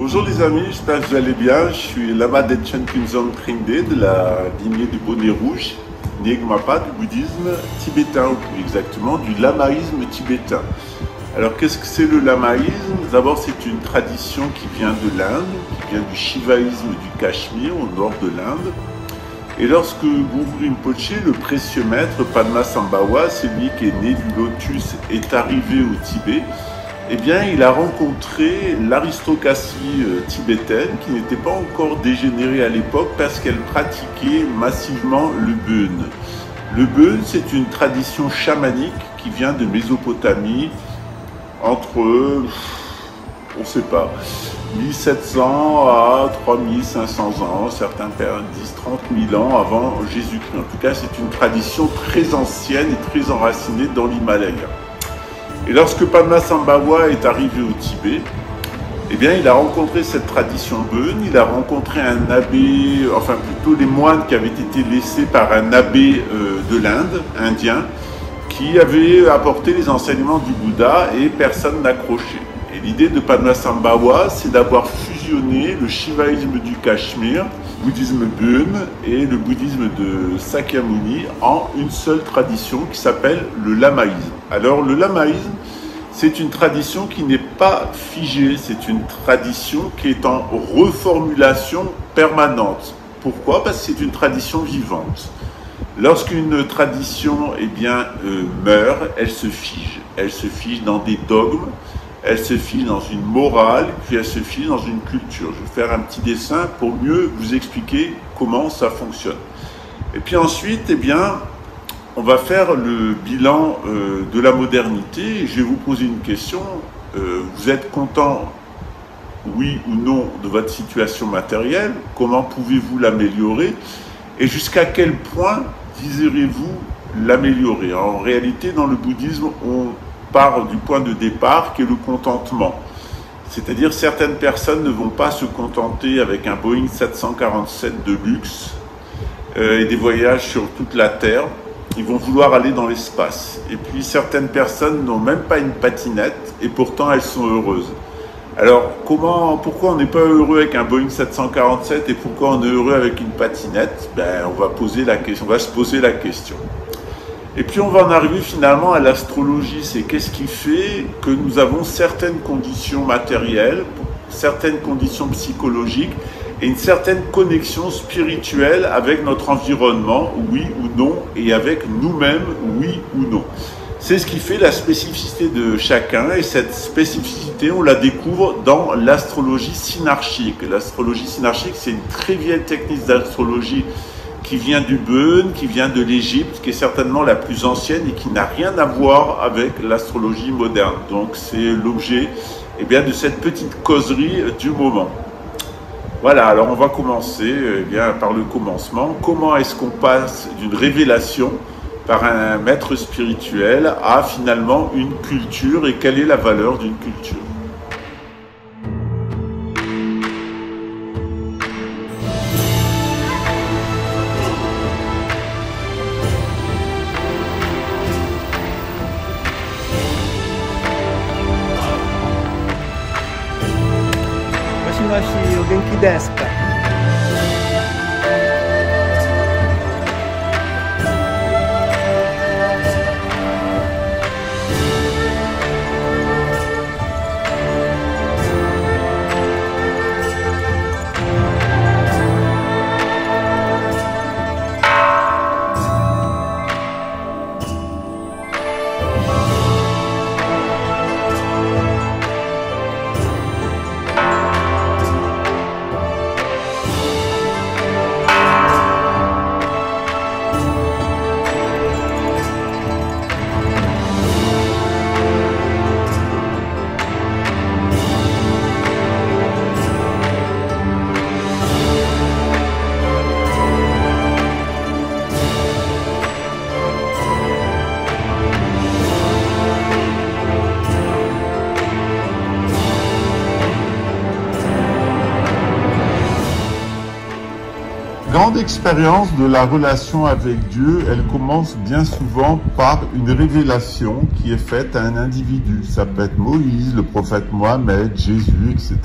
Bonjour les amis, j'espère que vous allez bien. Je suis Lama Denchen Kunzang Trinde de la lignée du bonnet rouge, Nyingmapa, du bouddhisme tibétain, ou plus exactement du lamaïsme tibétain. Alors qu'est-ce que c'est le lamaïsme? D'abord c'est une tradition qui vient de l'Inde, qui vient du shivaïsme du Cachemire, au nord de l'Inde. Et lorsque Guru Rinpoché, le précieux maître Padmasambhava, celui qui est né du lotus, est arrivé au Tibet, eh bien, il a rencontré l'aristocratie tibétaine qui n'était pas encore dégénérée à l'époque parce qu'elle pratiquait massivement le beun. Le beun, c'est une tradition chamanique qui vient de Mésopotamie entre, on ne sait pas, 1700 à 3500 ans, certains disent 30 000 ans avant Jésus-Christ. En tout cas, c'est une tradition très ancienne et très enracinée dans l'Himalaya. Et lorsque Padmasambhava est arrivé au Tibet, eh bien, il a rencontré cette tradition beun, il a rencontré un abbé, enfin plutôt les moines qui avaient été laissés par un abbé de l'Inde, indien, qui avait apporté les enseignements du Bouddha et personne n'accrochait. Et l'idée de Padmasambhava, c'est d'avoir fusionné le shivaïsme du Cachemire, le bouddhisme beun et le bouddhisme de Sakyamuni en une seule tradition qui s'appelle le lamaïsme. Alors le lamaïsme, c'est une tradition qui n'est pas figée, c'est une tradition qui est en reformulation permanente. Pourquoi? Parce que c'est une tradition vivante. Lorsqu'une tradition meurt, elle se fige dans des dogmes, elle se fige dans une morale, puis elle se fige dans une culture. Je vais faire un petit dessin pour mieux vous expliquer comment ça fonctionne. Et puis ensuite, on va faire le bilan de la modernité. Je vais vous poser une question. Vous êtes content, oui ou non, de votre situation matérielle? Comment pouvez-vous l'améliorer? Et jusqu'à quel point désirez-vous l'améliorer? En réalité, dans le bouddhisme, on part du point de départ qui est le contentement. C'est-à-dire certaines personnes ne vont pas se contenter avec un Boeing 747 de luxe et des voyages sur toute la Terre. Ils vont vouloir aller dans l'espace. Et puis certaines personnes n'ont même pas une patinette et pourtant elles sont heureuses. Alors pourquoi on n'est pas heureux avec un Boeing 747 et pourquoi on est heureux avec une patinette? On va se poser la question. Et puis on va en arriver finalement à l'astrologie. C'est qu'est-ce qui fait que nous avons certaines conditions matérielles, certaines conditions psychologiques et une certaine connexion spirituelle avec notre environnement, oui ou non, et avec nous-mêmes, oui ou non. C'est ce qui fait la spécificité de chacun, et cette spécificité, on la découvre dans l'astrologie synarchique. L'astrologie synarchique, c'est une très vieille technique d'astrologie qui vient du beun, qui vient de l'Égypte, qui est certainement la plus ancienne et qui n'a rien à voir avec l'astrologie moderne. Donc c'est l'objet de cette petite causerie du moment. Voilà, alors on va commencer par le commencement. Comment est-ce qu'on passe d'une révélation par un maître spirituel à finalement une culture et quelle est la valeur d'une culture? O genki desu ka? Grande expérience de la relation avec Dieu, elle commence bien souvent par une révélation qui est faite à un individu. Ça peut être Moïse, le prophète Mohammed, Jésus, etc.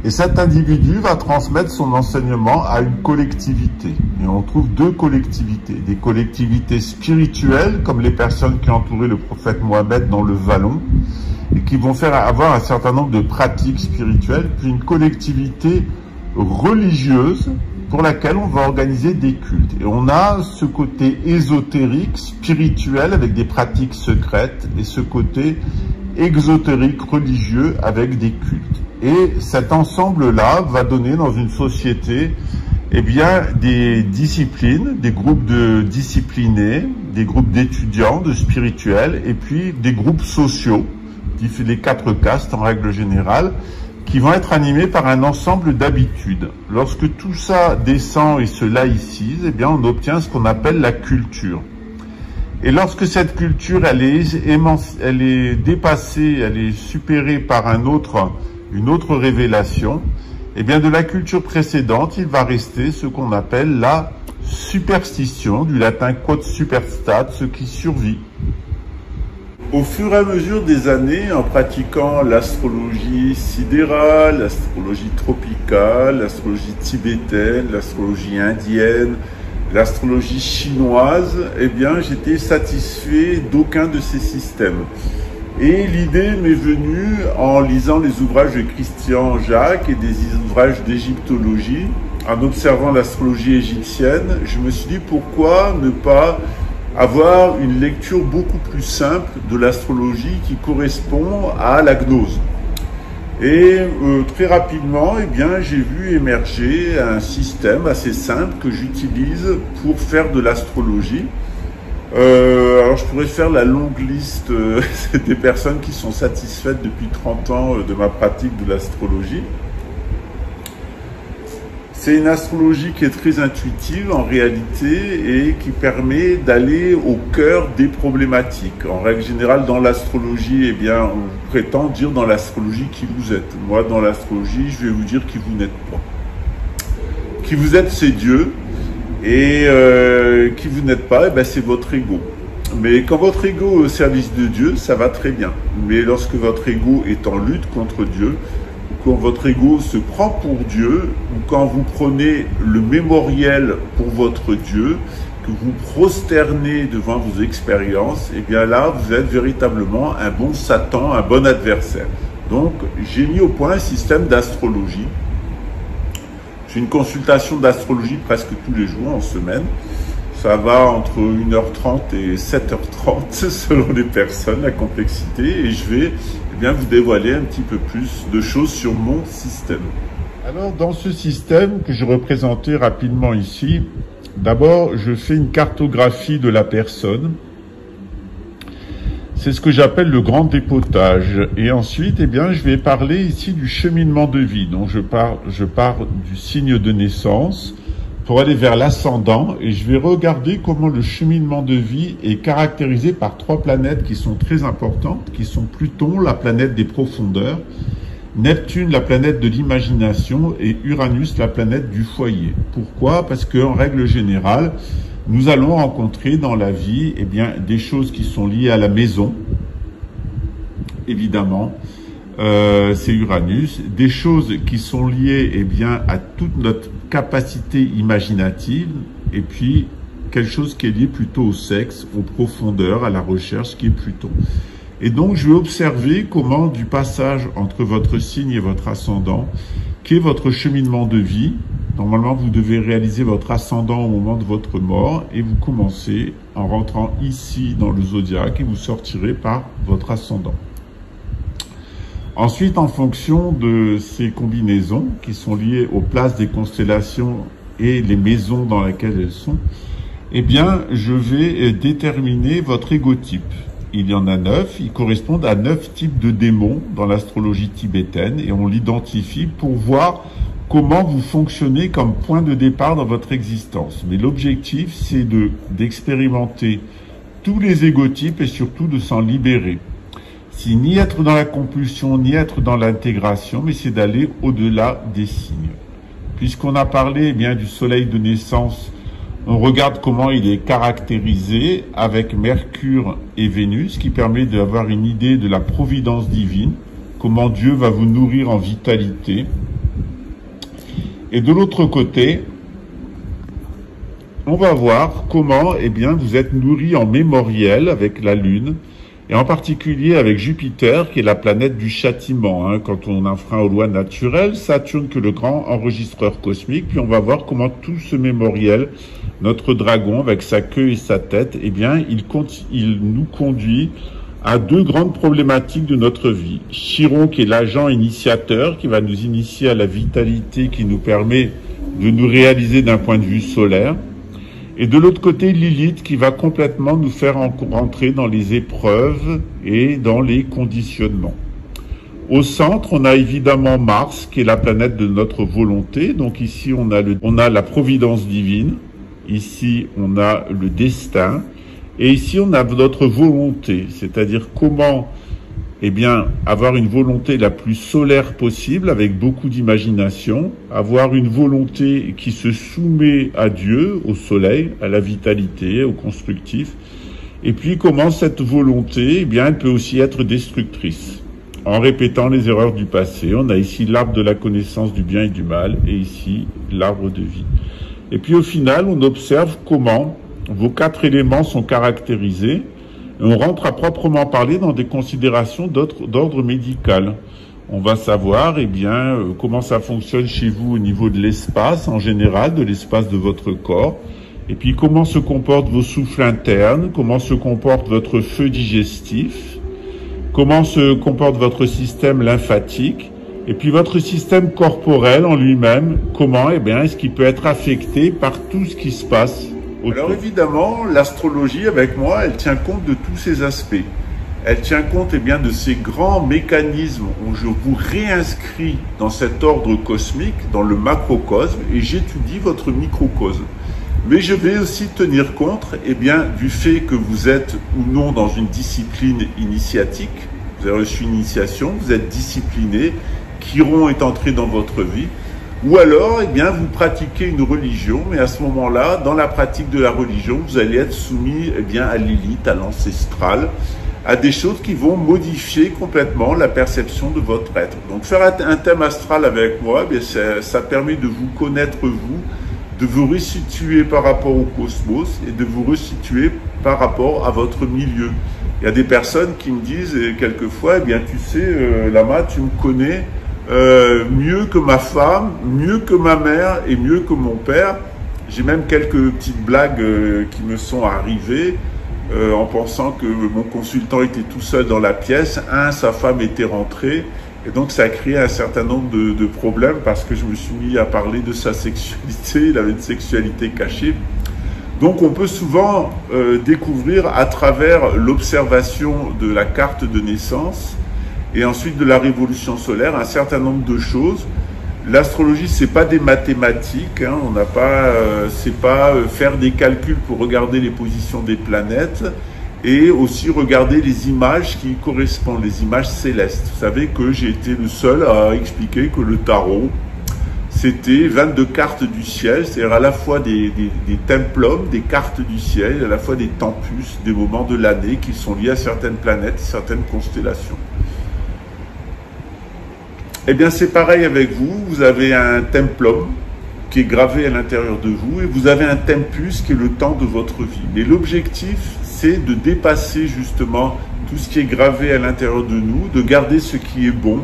Et cet individu va transmettre son enseignement à une collectivité. Et on trouve deux collectivités. Des collectivités spirituelles, comme les personnes qui ont entouré le prophète Mohammed dans le vallon, et qui vont faire avoir un certain nombre de pratiques spirituelles, puis une collectivité religieuse pour laquelle on va organiser des cultes. Et on a ce côté ésotérique, spirituel, avec des pratiques secrètes, et ce côté exotérique, religieux, avec des cultes. Et cet ensemble-là va donner dans une société, eh bien, des disciplines, des groupes de disciplinés, des groupes d'étudiants, de spirituels, et puis des groupes sociaux, les 4 castes en règle générale, qui vont être animés par un ensemble d'habitudes. Lorsque tout ça descend et se laïcise, eh bien, on obtient ce qu'on appelle la culture. Et lorsque cette culture, elle est dépassée, elle est supérée par une autre révélation, eh bien, de la culture précédente, il va rester ce qu'on appelle la superstition, du latin quod superstat, ce qui survit. Au fur et à mesure des années, en pratiquant l'astrologie sidérale, l'astrologie tropicale, l'astrologie tibétaine, l'astrologie indienne, l'astrologie chinoise, eh bien, j'étais satisfait d'aucun de ces systèmes. Et l'idée m'est venue en lisant les ouvrages de Christian Jacques et des ouvrages d'égyptologie, en observant l'astrologie égyptienne. Je me suis dit pourquoi ne pas avoir une lecture beaucoup plus simple de l'astrologie qui correspond à la gnose. Et très rapidement, eh bien, j'ai vu émerger un système assez simple que j'utilise pour faire de l'astrologie. Alors je pourrais faire la longue liste des personnes qui sont satisfaites depuis 30 ans de ma pratique de l'astrologie. C'est une astrologie qui est très intuitive en réalité et qui permet d'aller au cœur des problématiques. En règle générale, dans l'astrologie, eh bien, on prétend dire dans l'astrologie qui vous êtes. Moi, dans l'astrologie, je vais vous dire qui vous n'êtes pas. Qui vous êtes, c'est Dieu. Et qui vous n'êtes pas, eh ben, c'est votre ego. Mais quand votre ego est au service de Dieu, ça va très bien. Mais lorsque votre ego est en lutte contre Dieu, quand votre ego se prend pour Dieu, ou quand vous prenez le mémoriel pour votre Dieu, que vous prosternez devant vos expériences, eh bien là, vous êtes véritablement un bon Satan, un bon adversaire. Donc, j'ai mis au point un système d'astrologie. J'ai une consultation d'astrologie presque tous les jours en semaine. Ça va entre 1h30 et 7h30 selon les personnes, la complexité, et je vais bien vous dévoiler un petit peu plus de choses sur mon système. Alors, dans ce système que je représentais rapidement ici, d'abord, je fais une cartographie de la personne. C'est ce que j'appelle le grand dépotage. Et ensuite, eh bien, je vais parler ici du cheminement de vie. Donc, je pars du signe de naissance pour aller vers l'ascendant et je vais regarder comment le cheminement de vie est caractérisé par 3 planètes qui sont très importantes, qui sont Pluton, la planète des profondeurs, Neptune, la planète de l'imagination, et Uranus, la planète du foyer. Pourquoi? Parce qu'en règle générale, nous allons rencontrer dans la vie, eh bien, des choses qui sont liées à la maison, évidemment, c'est Uranus, des choses qui sont liées, eh bien, à toute notre capacité imaginative, et puis quelque chose qui est lié plutôt au sexe, aux profondeurs, à la recherche, qui est Pluton. Et donc, je vais observer comment, du passage entre votre signe et votre ascendant, qui est votre cheminement de vie. Normalement, vous devez réaliser votre ascendant au moment de votre mort, et vous commencez en rentrant ici dans le zodiaque, et vous sortirez par votre ascendant. Ensuite, en fonction de ces combinaisons qui sont liées aux places des constellations et les maisons dans lesquelles elles sont, eh bien, je vais déterminer votre égotype. Il y en a 9, ils correspondent à 9 types de démons dans l'astrologie tibétaine et on l'identifie pour voir comment vous fonctionnez comme point de départ dans votre existence. Mais l'objectif, c'est d'expérimenter tous les égotypes et surtout de s'en libérer. C'est ni être dans la compulsion, ni être dans l'intégration, mais c'est d'aller au-delà des signes. Puisqu'on a parlé, eh bien, du soleil de naissance, on regarde comment il est caractérisé avec Mercure et Vénus, qui permet d'avoir une idée de la providence divine, comment Dieu va vous nourrir en vitalité. Et de l'autre côté, on va voir comment vous êtes nourri en mémoriel avec la Lune, et en particulier avec Jupiter, qui est la planète du châtiment. Quand on enfreint aux lois naturelles, Saturne que le grand enregistreur cosmique, puis on va voir comment tout ce mémoriel, notre dragon avec sa queue et sa tête, il nous conduit à deux grandes problématiques de notre vie. Chiron, qui est l'agent initiateur, qui va nous initier à la vitalité qui nous permet de nous réaliser d'un point de vue solaire. Et de l'autre côté, Lilith, qui va complètement nous faire rentrer dans les épreuves et dans les conditionnements. Au centre, on a évidemment Mars, qui est la planète de notre volonté. Donc ici, on a la providence divine. Ici, on a le destin. Et ici, on a notre volonté, c'est-à-dire comment avoir une volonté la plus solaire possible, avec beaucoup d'imagination, avoir une volonté qui se soumet à Dieu, au soleil, à la vitalité, au constructif, et puis comment cette volonté, elle peut aussi être destructrice, en répétant les erreurs du passé. On a ici l'arbre de la connaissance du bien et du mal, et ici l'arbre de vie. Et puis au final, on observe comment vos 4 éléments sont caractérisés. On rentre à proprement parler dans des considérations d'ordre médical. On va savoir comment ça fonctionne chez vous au niveau de l'espace en général, de l'espace de votre corps, et puis comment se comportent vos souffles internes, comment se comporte votre feu digestif, comment se comporte votre système lymphatique, et puis votre système corporel en lui-même, comment est-ce qu'il peut être affecté par tout ce qui se passe. Alors évidemment, l'astrologie, avec moi, elle tient compte de tous ces aspects. Elle tient compte de ces grands mécanismes où je vous réinscris dans cet ordre cosmique, dans le macrocosme, et j'étudie votre microcosme. Mais je vais aussi tenir compte du fait que vous êtes ou non dans une discipline initiatique. Vous avez reçu une initiation, vous êtes discipliné, Chiron est entré dans votre vie. Ou alors, vous pratiquez une religion, mais à ce moment-là, dans la pratique de la religion, vous allez être soumis à Lilith, à l'ancestral, à des choses qui vont modifier complètement la perception de votre être. Donc faire un thème astral avec moi, ça permet de vous connaître vous, de vous resituer par rapport au cosmos et de vous resituer par rapport à votre milieu. Il y a des personnes qui me disent quelquefois, tu sais, Lama, tu me connais, mieux que ma femme, mieux que ma mère et mieux que mon père. J'ai même quelques petites blagues qui me sont arrivées en pensant que mon consultant était tout seul dans la pièce. Sa femme était rentrée et donc ça a créé un certain nombre de problèmes parce que je me suis mis à parler de sa sexualité. Il avait une sexualité cachée. Donc on peut souvent découvrir à travers l'observation de la carte de naissance et ensuite de la révolution solaire, un certain nombre de choses. L'astrologie, c'est pas des mathématiques, on n'a pas, c'est pas faire des calculs pour regarder les positions des planètes et aussi regarder les images qui y correspondent, les images célestes. Vous savez que j'ai été le seul à expliquer que le tarot, c'était 22 cartes du ciel, c'est-à-dire à la fois des templums, des cartes du ciel, à la fois des tempus, des moments de l'année qui sont liés à certaines planètes, certaines constellations. C'est pareil avec vous, vous avez un templum qui est gravé à l'intérieur de vous et vous avez un tempus qui est le temps de votre vie. Mais l'objectif, c'est de dépasser justement tout ce qui est gravé à l'intérieur de nous, de garder ce qui est bon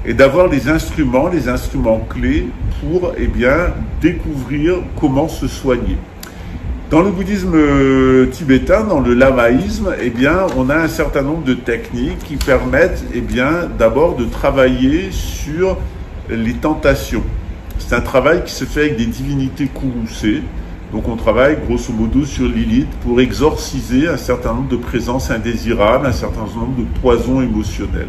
et d'avoir les instruments clés pour découvrir comment se soigner. Dans le bouddhisme tibétain, dans le lamaïsme, on a un certain nombre de techniques qui permettent d'abord de travailler sur les tentations. C'est un travail qui se fait avec des divinités courroucées. Donc on travaille grosso modo sur Lilith pour exorciser un certain nombre de présences indésirables, un certain nombre de poisons émotionnels.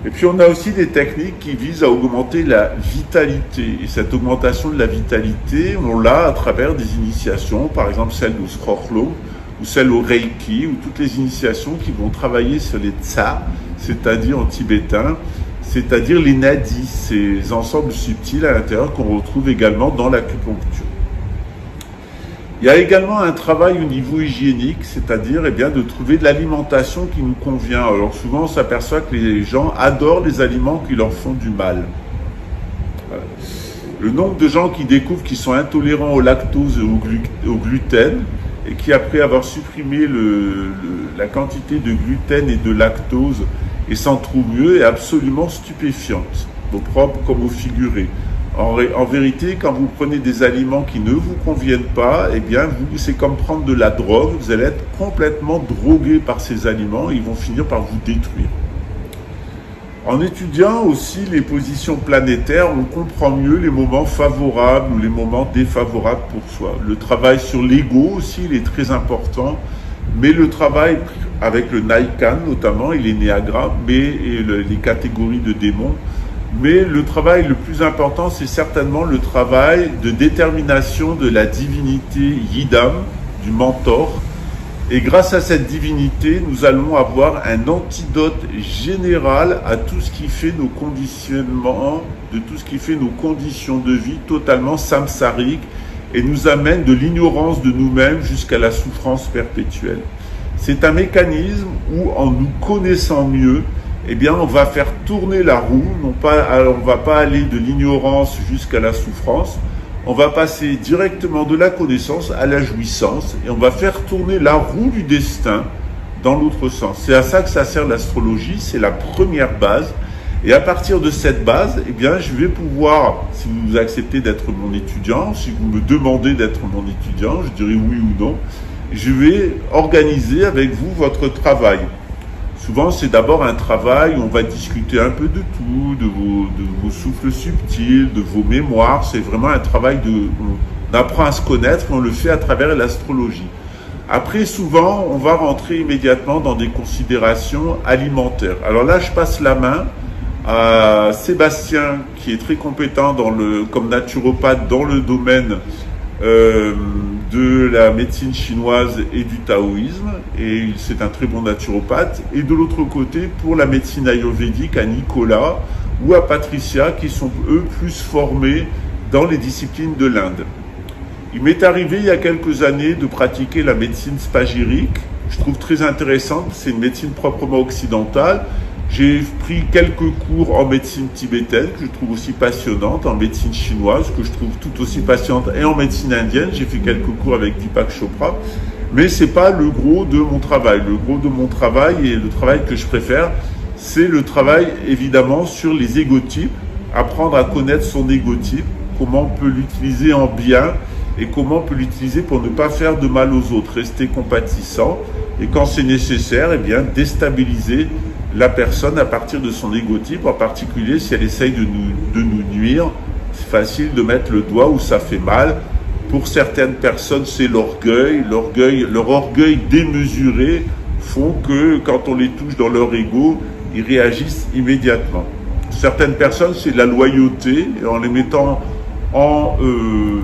Et puis on a aussi des techniques qui visent à augmenter la vitalité. Et cette augmentation de la vitalité, on l'a à travers des initiations, par exemple celle au Srokhlo, ou celle au Reiki, ou toutes les initiations qui vont travailler sur les tsa, c'est-à-dire en tibétain, c'est-à-dire les nadis, ces ensembles subtils à l'intérieur qu'on retrouve également dans l'acupuncture. Il y a également un travail au niveau hygiénique, c'est-à-dire de trouver de l'alimentation qui nous convient. Alors souvent on s'aperçoit que les gens adorent les aliments qui leur font du mal. Voilà. Le nombre de gens qui découvrent qu'ils sont intolérants au lactose et au gluten, et qui, après avoir supprimé la quantité de gluten et de lactose et s'en trouvent mieux, est absolument stupéfiante, au propre comme au figuré. En vérité, quand vous prenez des aliments qui ne vous conviennent pas, eh bien, c'est comme prendre de la drogue, vous allez être complètement drogué par ces aliments et ils vont finir par vous détruire. En étudiant aussi les positions planétaires, on comprend mieux les moments favorables ou les moments défavorables pour soi. Le travail sur l'ego aussi, il est très important, mais le travail avec le Naikan notamment, et l'énéagramme, et les catégories de démons, mais le travail le plus important, c'est certainement le travail de détermination de la divinité Yidam, du mentor. Et grâce à cette divinité, nous allons avoir un antidote général à tout ce qui fait nos conditionnements, de tout ce qui fait nos conditions de vie totalement samsariques et nous amène de l'ignorance de nous-mêmes jusqu'à la souffrance perpétuelle. C'est un mécanisme où, en nous connaissant mieux, eh bien, on va faire tourner la roue, on ne va pas aller de l'ignorance jusqu'à la souffrance, on va passer directement de la connaissance à la jouissance et on va faire tourner la roue du destin dans l'autre sens. C'est à ça que ça sert l'astrologie, c'est la première base. Et à partir de cette base, eh bien, je vais pouvoir, si vous acceptez d'être mon étudiant, si vous me demandez d'être mon étudiant, je dirai oui ou non, je vais organiser avec vous votre travail. Souvent, c'est d'abord un travail où on va discuter un peu de tout, de vos souffles subtils, de vos mémoires. C'est vraiment un travail on apprend à se connaître, on le fait à travers l'astrologie. Après, souvent, on va rentrer immédiatement dans des considérations alimentaires. Alors là, je passe la main à Sébastien, qui est très compétent comme naturopathe dans le domaine de la médecine chinoise et du taoïsme, et c'est un très bon naturopathe. Et de l'autre côté, pour la médecine ayurvédique, à Nicolas ou à Patricia, qui sont eux plus formés dans les disciplines de l'Inde. Il m'est arrivé il y a quelques années de pratiquer la médecine spagyrique. Je trouve très intéressante, c'est une médecine proprement occidentale. J'ai pris quelques cours en médecine tibétaine, que je trouve aussi passionnante, en médecine chinoise, que je trouve tout aussi passionnante, et en médecine indienne. J'ai fait quelques cours avec Deepak Chopra, mais c'est pas le gros de mon travail. Le gros de mon travail, et le travail que je préfère, c'est le travail évidemment sur les égotypes, apprendre à connaître son égotype, comment on peut l'utiliser en bien, et comment on peut l'utiliser pour ne pas faire de mal aux autres, rester compatissant, et quand c'est nécessaire, eh bien, déstabiliser la personne à partir de son égotype, en particulier si elle essaye de nous nuire. C'est facile de mettre le doigt où ça fait mal. Pour certaines personnes, c'est l'orgueil. Leur orgueil démesuré font que quand on les touche dans leur ego, ils réagissent immédiatement. Certaines personnes, c'est la loyauté, et en les mettant en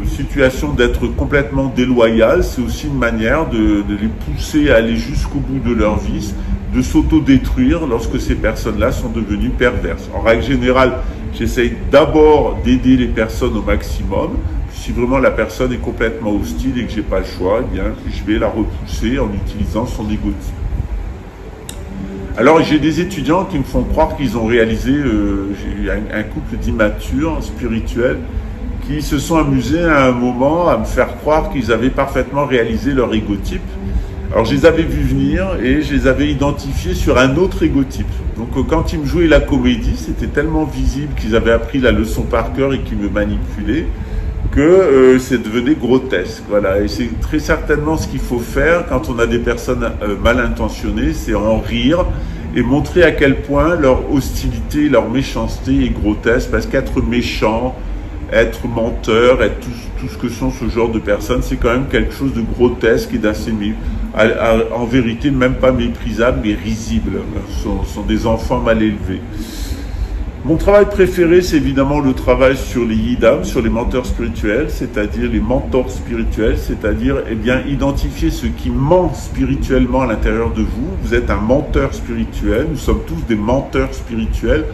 situation d'être complètement déloyales, c'est aussi une manière de les pousser à aller jusqu'au bout de leur vice, de s'auto-détruire lorsque ces personnes-là sont devenues perverses. En règle générale, j'essaye d'abord d'aider les personnes au maximum. Si vraiment la personne est complètement hostile et que j'ai pas le choix, eh bien, je vais la repousser en utilisant son égotisme. Alors, j'ai des étudiants qui me font croire qu'ils ont réalisé, j'ai eu un couple d'immatures spirituels qui se sont amusés à un moment à me faire croire qu'ils avaient parfaitement réalisé leur égotype. Alors je les avais vus venir et je les avais identifiés sur un autre égotype. Donc quand ils me jouaient la comédie, c'était tellement visible qu'ils avaient appris la leçon par cœur et qu'ils me manipulaient que c'est devenu grotesque. Voilà. Et c'est très certainement ce qu'il faut faire quand on a des personnes mal intentionnées, c'est en rire et montrer à quel point leur hostilité, leur méchanceté est grotesque, parce qu'être méchant, être menteur, être tout ce que sont ce genre de personnes, c'est quand même quelque chose de grotesque et d'assez, en vérité, même pas méprisable, mais risible. Ce sont des enfants mal élevés. Mon travail préféré, c'est évidemment le travail sur les yidam, sur les menteurs spirituels, c'est-à-dire les mentors spirituels, c'est-à-dire, eh bien, identifier ce qui ment spirituellement à l'intérieur de vous. Vous êtes un menteur spirituel, nous sommes tous des menteurs spirituels,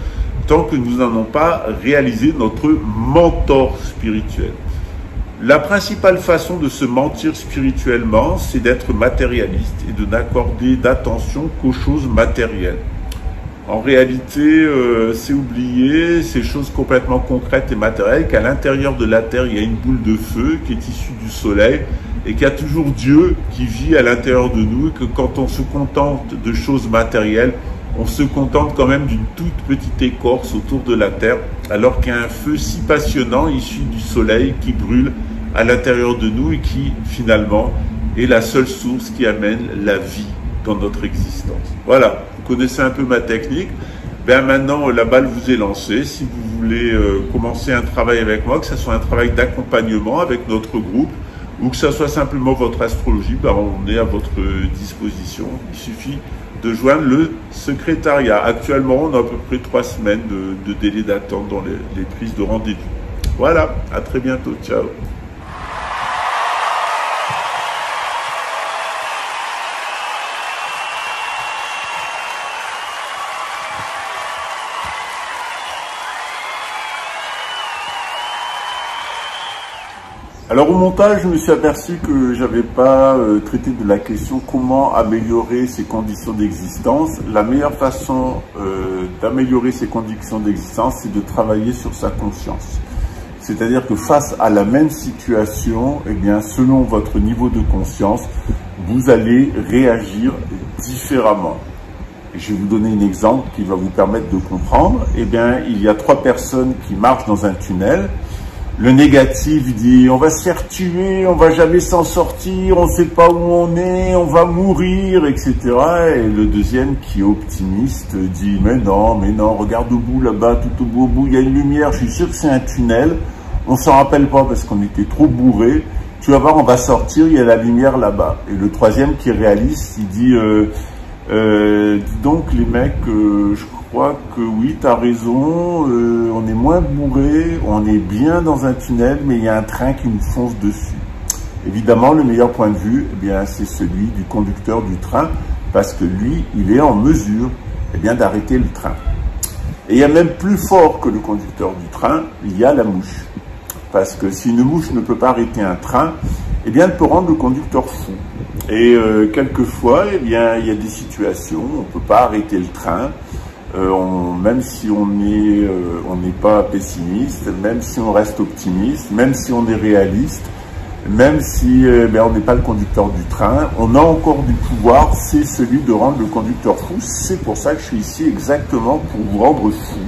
tant que nous n'en avons pas réalisé notre mentor spirituel. La principale façon de se mentir spirituellement, c'est d'être matérialiste et de n'accorder d'attention qu'aux choses matérielles. En réalité, c'est oublier ces choses complètement concrètes et matérielles, qu'à l'intérieur de la Terre, il y a une boule de feu qui est issue du Soleil et qu'il y a toujours Dieu qui vit à l'intérieur de nous et que quand on se contente de choses matérielles, on se contente quand même d'une toute petite écorce autour de la Terre, alors qu'il y a un feu si passionnant issu du Soleil qui brûle à l'intérieur de nous et qui, finalement, est la seule source qui amène la vie dans notre existence. Voilà, vous connaissez un peu ma technique. Ben maintenant, la balle vous est lancée. Si vous voulez commencer un travail avec moi, que ce soit un travail d'accompagnement avec notre groupe, ou que ce soit simplement votre astrologie, ben on est à votre disposition. Il suffit de joindre le secrétariat. Actuellement, on a à peu près 3 semaines de délai d'attente dans les prises de rendez-vous. Voilà, à très bientôt, ciao. Alors au montage, je me suis aperçu que j'avais pas traité de la question comment améliorer ses conditions d'existence. La meilleure façon d'améliorer ses conditions d'existence, c'est de travailler sur sa conscience. C'est-à-dire que face à la même situation, eh bien, selon votre niveau de conscience, vous allez réagir différemment. Et je vais vous donner un exemple qui va vous permettre de comprendre. Eh bien, il y a 3 personnes qui marchent dans un tunnel. Le négatif dit « on va se faire tuer, on va jamais s'en sortir, on ne sait pas où on est, on va mourir, etc. » Et le deuxième qui est optimiste dit « mais non, regarde au bout là-bas, tout au bout, il y a une lumière, je suis sûr que c'est un tunnel, on s'en rappelle pas parce qu'on était trop bourrés, tu vas voir, on va sortir, il y a la lumière là-bas. » Et le troisième qui est réaliste, il dit dis donc les mecs, je crois que oui, tu as raison, on est moins bourré, on est bien dans un tunnel, mais il y a un train qui nous fonce dessus. » Évidemment, le meilleur point de vue, eh bien, c'est celui du conducteur du train, parce que lui, il est en mesure eh bien, d'arrêter le train. Et il y a même plus fort que le conducteur du train, il y a la mouche. Parce que si une mouche ne peut pas arrêter un train, eh bien, elle peut rendre le conducteur fou. Et quelquefois, eh bien, il y a des situations où on ne peut pas arrêter le train, même si on n'est pas pessimiste, même si on reste optimiste, même si on est réaliste, même si on n'est pas le conducteur du train, on a encore du pouvoir, c'est celui de rendre le conducteur fou. C'est pour ça que je suis ici exactement pour vous rendre fou.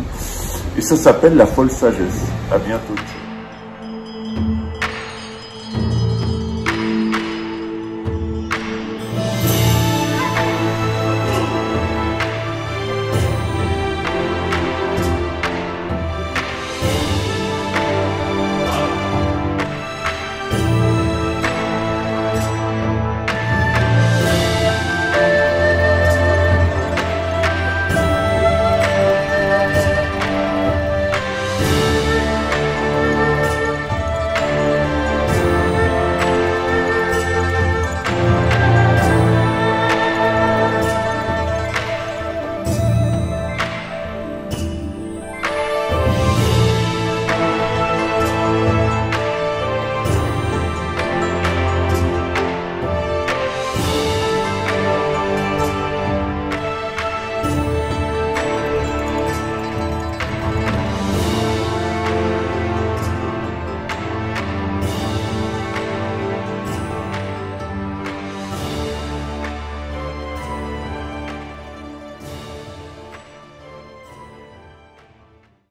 Et ça s'appelle la folle sagesse. À bientôt.